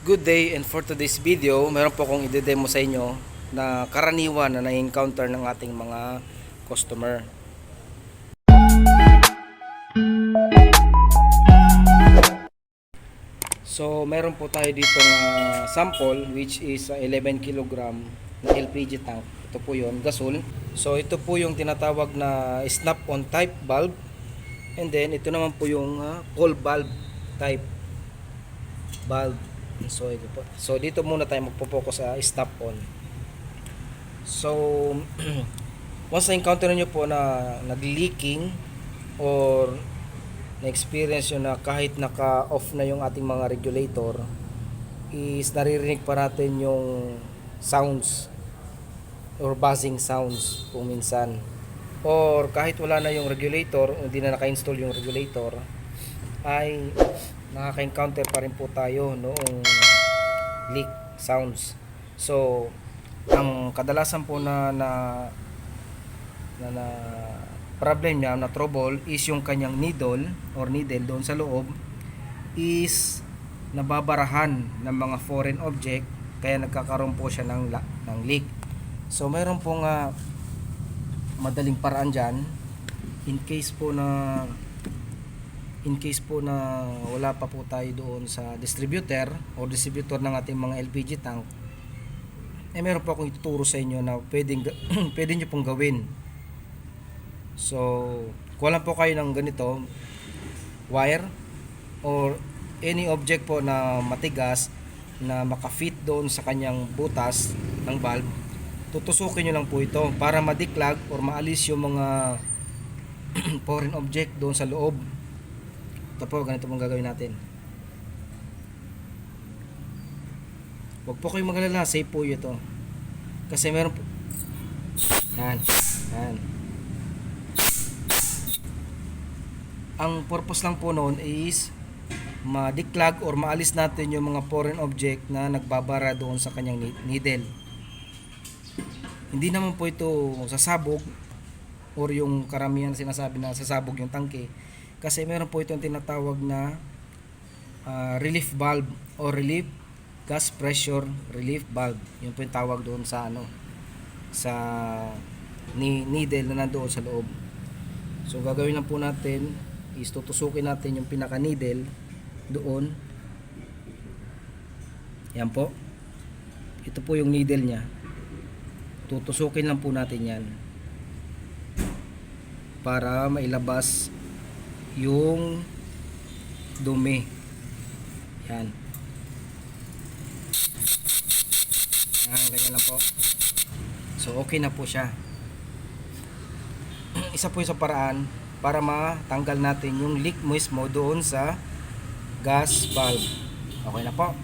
Good day, and for today's video, meron po akong i-demo sa inyo na karaniwan na na-encounter ng ating mga customer. So, meron po tayo dito na sample which is 11 kilogram na LPG tank. Ito po yon, gasol. So, ito po yung tinatawag na snap-on type valve. And then, ito naman po yung cold valve type valve. So, ito po. So, dito muna tayo magpo-focus sa stop on. So, once na-encounter nyo po na nag-leaking or na-experience nyo na kahit naka-off na yung ating mga regulator, is naririnig pa natin yung sounds or buzzing sounds kung minsan. Or kahit wala na yung regulator, hindi na naka-install yung regulator, ay nakaka-encounter pa rin po tayo noong leak sounds. So, ang kadalasan po na problem niya, na trouble, is yung kanyang needle doon sa loob is nababarahan ng mga foreign object, kaya nagkakaroon po siya ng leak. So, mayroon pong madaling paraan dyan in case po na wala pa po tayo doon sa distributor ng ating mga LPG tank. Meron po akong ituturo sa inyo na pwede nyo pong gawin. So, kuha lang po kayo ng ganito wire or any object po na matigas na makafit doon sa kanyang butas ng valve. Tutusukin nyo lang po ito para madiklag or maalis yung mga foreign object doon sa loob. Ito po, ganito pong gagawin natin. Huwag po kayong magalala, safe po ito. Kasi meron po, yan. Ang purpose lang po noon is madiklag or maalis natin yung mga foreign object na nagbabara doon sa kanyang needle. Hindi naman po ito sasabog or yung karamihan sinasabi na sasabog yung tangke. Kasi meron po itong tinatawag na relief valve or relief gas pressure relief valve. Yun po yung tawag doon sa sa needle na nandoon sa loob. So, gagawin lang po natin is tutusukin natin yung pinaka needle doon. Yan po. Ito po yung needle nya. Tutusukin lang po natin yan para mailabas yung dumi. Yan. Ganyan lang po. So, okay na po siya. Isa po yung sa paraan para matanggal natin yung leak mismo doon sa gas valve. Okay na po.